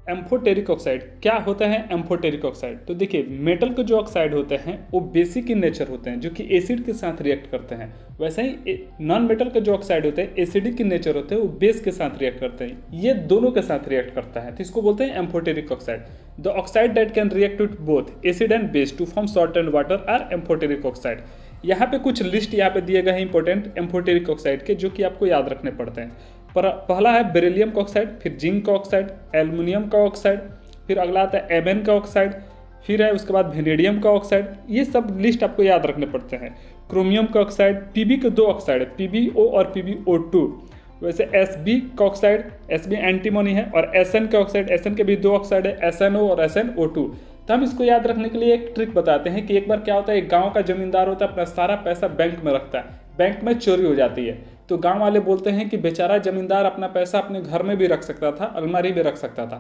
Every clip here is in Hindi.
एम्फोटेरिक ऑक्साइड क्या होता है? एम्फोटेरिक ऑक्साइड, तो देखिए मेटल के जो ऑक्साइड होते हैं वो बेसिक इन नेचर होते हैं, जो कि एसिड के साथ रिएक्ट करते हैं। वैसे ही नॉन मेटल के जो ऑक्साइड होते हैं एसिडिक इन नेचर होते हैं, वो बेस के साथ रिएक्ट करते हैं। ये दोनों के साथ रिएक्ट करता है, तो इसको बोलते हैं amphoteric oxide. The oxide that can react with both acid and base to form salt and water are amphoteric oxide. यहाँ पे कुछ लिस्ट यहाँ पे दिए गए हैं इंपॉर्टेंट एम्फोटेरिक ऑक्साइड के, जो कि आपको याद रखने पड़ते हैं। पहला है बेरिलियम का ऑक्साइड, फिर जिंक का ऑक्साइड, एल्युमिनियम का ऑक्साइड, फिर अगला आता है एमएन का ऑक्साइड, फिर है उसके बाद वेनेडियम का ऑक्साइड। ये सब लिस्ट आपको याद रखने पड़ते हैं। क्रोमियम का ऑक्साइड, पीबी के दो ऑक्साइड है, पीबीओ और पीबीओ2। वैसे एसबी का ऑक्साइड, एसबी एंटीमोनी है, और एसएन का ऑक्साइड, एसएन के भी दो ऑक्साइड है, एसएनओ और एसएनओ2। तो हम इसको याद रखने के लिए एक ट्रिक बताते हैं कि एक बार क्या होता है, एक गांव का जमींदार होता है, अपना सारा पैसा बैंक में रखता है, बैंक में चोरी हो जाती है। तो गांव वाले बोलते हैं कि बेचारा जमींदार अपना पैसा अपने घर में भी रख सकता था, अलमारी में रख सकता था।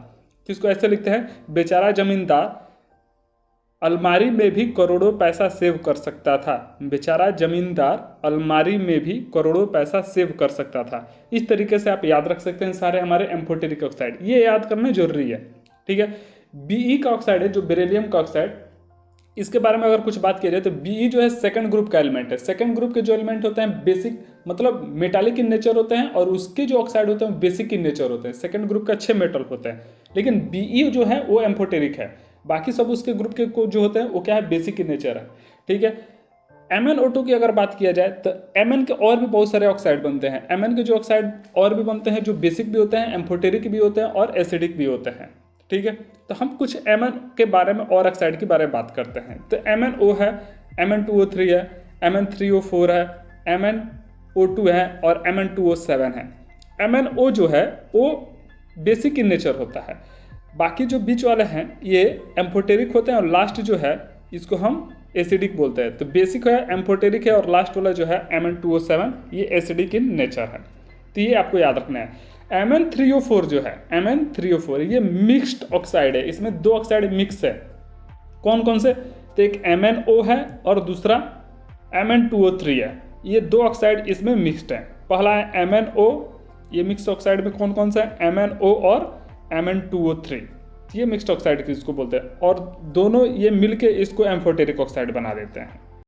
तो इसको ऐसे लिखते हैं, बेचारा जमींदार अलमारी में भी करोड़ों पैसा सेव कर सकता था। बेचारा जमींदार अलमारी में भी करोड़ों पैसा सेव कर सकता था। इस तरीके से आप याद रख सकते हैं सारे हमारे एम्फोटेरिक ऑक्साइड, ये याद करना जरूरी है। ठीक है। बीई का ऑक्साइड है जो बेरिलियम का ऑक्साइड, इसके बारे में अगर कुछ बात की जाए तो बीई जो है सेकंड ग्रुप का एलिमेंट है। सेकंड ग्रुप के जो एलिमेंट होते हैं बेसिक मतलब मेटालिक इन नेचर होते हैं, और उसके जो ऑक्साइड होते हैं बेसिक इन नेचर होते हैं। सेकंड ग्रुप का 6 मेटल होते हैं, लेकिन बीई जो है वो एम्फोटेरिक है। बाकी सब उसके ग्रुप के को जो होते हैं वो क्या है, बेसिक इन नेचर है। ठीक है। MnO2 की अगर बात किया जाए तो Mn के और भी बहुत सारे ऑक्साइड बनते हैं। Mn के जो ऑक्साइड और भी बनते हैं, जो बेसिक भी होते हैं, एम्फोटेरिक भी होते हैं और एसिडिक भी होते हैं। ठीक है। तो हम कुछ Mn के बारे में और ऑक्साइड के बारे में बात करते हैं। तो MnO है, Mn2O3 है, Mn3O4 है, MnO2 है और Mn2O7 है। MnO जो है वो बेसिक इन नेचर होता है। बाकी जो बीच वाले हैं ये एम्फोटेरिक होते हैं, और लास्ट जो है इसको हम एसिडिक बोलते हैं। तो बेसिक है, एम्फोटेरिक है, और लास्ट वाला जो है Mn2O7 ये एसिडिक इन नेचर है। तो ये आपको याद रखना है। Mn3O4 जो है, Mn3O4 ये मिक्स्ड ऑक्साइड है, इसमें दो ऑक्साइड मिक्स है। कौन कौन से? तो एक MnO है और दूसरा Mn2O3 है। ये दो ऑक्साइड इसमें मिक्स्ड है। पहला है MnO, ये मिक्स्ड ऑक्साइड में कौन कौन सा है? MnO और Mn2O3, ये मिक्स्ड ऑक्साइड किसको बोलते हैं, और दोनों ये मिलके इसको एम्फोटेरिक ऑक्साइड बना देते हैं।